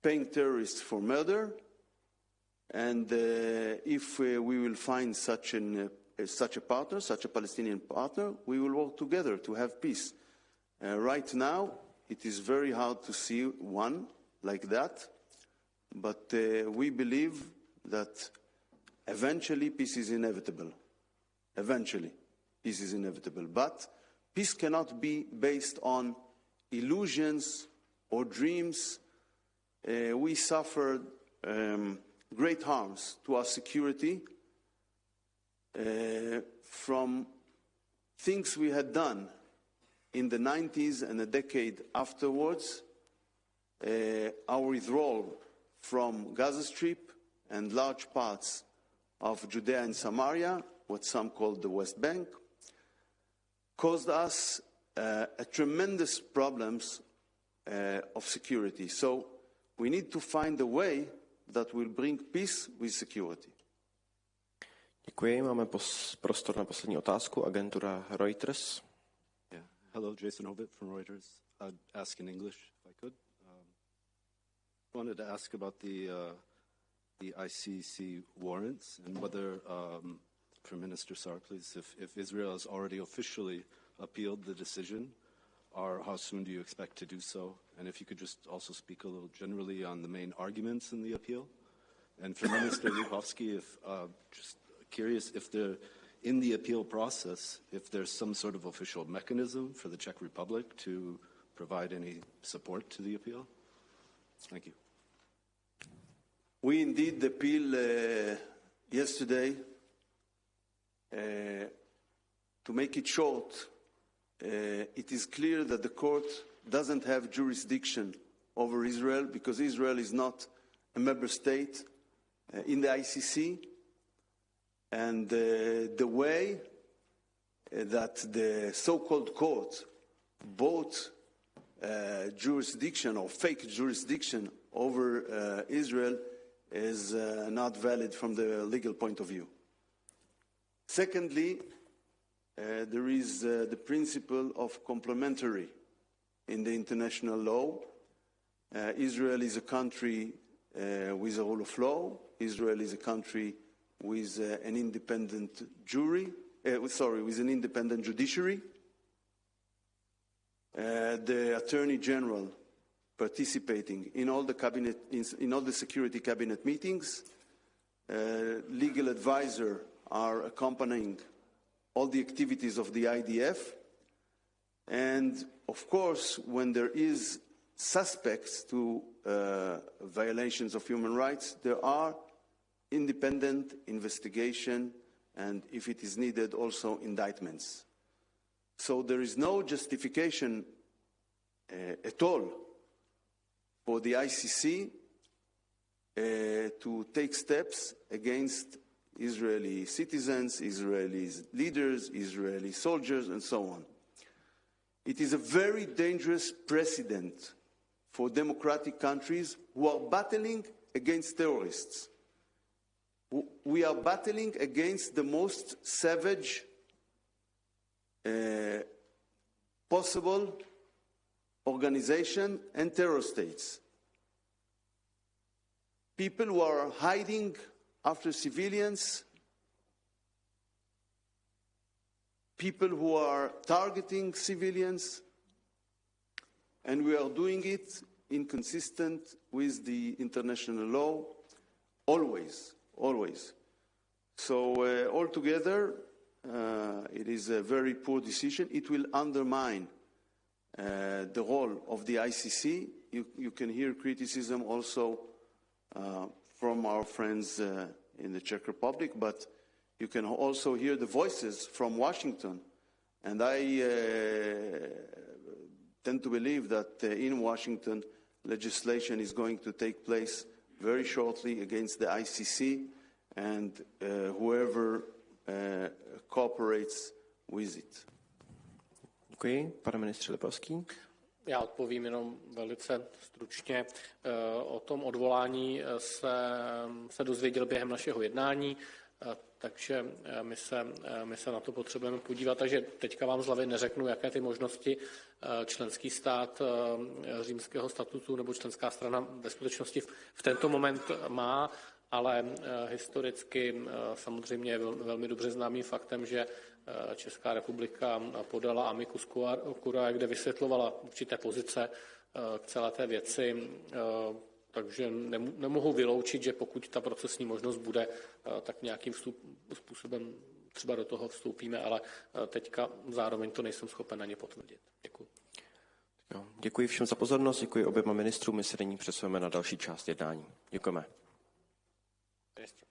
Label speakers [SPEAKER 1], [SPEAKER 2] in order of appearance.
[SPEAKER 1] paying terrorists for murder. And if we will find such a partner, such a Palestinian partner, we will work together to have peace. Right now, it is very hard to see one like that, but we believe that eventually peace is inevitable. Eventually, peace is inevitable. But peace cannot be based on illusions or dreams. We suffered great harms to our security from things we had done in the 90s and a decade afterwards. Our withdrawal from Gaza Strip and large parts of Judea and Samaria, what some call the West Bank, caused us a tremendous problems of security. So we need to find a way that will bring peace with security.
[SPEAKER 2] Děkuji, máme prostor na poslední otázku. Agentura Reuters.
[SPEAKER 3] Yeah. Hello, Jason Hobbit from Reuters. I'd ask in English if I could. I wanted to ask about the ICC warrants and whether, Prime Minister Saar, please, if Israel has already officially appealed the decision, or how soon do you expect to do so? And if you could just also speak a little generally on the main arguments in the appeal. And for Minister Lipavsky, if just curious if in the appeal process, if there's some sort of official mechanism for the Czech Republic to provide any support to the appeal. Thank you.
[SPEAKER 1] We indeed appealed yesterday. To make it short, it is clear that the court doesn't have jurisdiction over Israel because Israel is not a member state in the ICC. And the way that the so-called court bought jurisdiction or fake jurisdiction over Israel is not valid from the legal point of view. Secondly, there is the principle of complementary in the international law. Israel is a country with a rule of law. Israel is a country with an independent with an independent judiciary. The Attorney General participating in all the security cabinet meetings. Legal advisor are accompanying all the activities of the IDF. And of course, when there is suspects to violations of human rights, there are independent investigation and, if it is needed, also indictments. So there is no justification at all for the ICC to take steps against Israeli citizens, Israeli leaders, Israeli soldiers, and so on. It is a very dangerous precedent for democratic countries who are battling against terrorists. We are battling against the most savage possible organization and terror states. People who are hiding after civilians, people who are targeting civilians, and we are doing it inconsistent with the international law, always. So altogether, it is a very poor decision. It will undermine the role of the ICC. You can hear criticism also from our friends in the Czech Republic, but you can also hear the voices from Washington. And I tend to believe that in Washington, legislation is going to take place very shortly against the ICC and whoever cooperates with it.
[SPEAKER 2] Děkuji. Pane ministře Lipavský.
[SPEAKER 4] Já odpovím jenom velice stručně. O tom odvolání se dozvěděl během našeho jednání. takže my se na to potřebujeme podívat. Takže teďka vám z hlavy neřeknu, jaké ty možnosti členský stát Římského statutu nebo členská strana ve skutečnosti v tento moment má, ale historicky samozřejmě je velmi dobře známým faktem, že Česká republika podala amicus curiae, kde vysvětlovala určité pozice k celé té věci, takže nemohu vyloučit, že pokud ta procesní možnost bude, tak nějakým způsobem třeba do toho vstoupíme, ale teďka zároveň to nejsem schopen ani potvrdit. Děkuji.
[SPEAKER 2] Jo, děkuji všem za pozornost, děkuji oběma ministrům, my se nyní přesujeme na další část jednání. Děkujeme.
[SPEAKER 4] Ministr.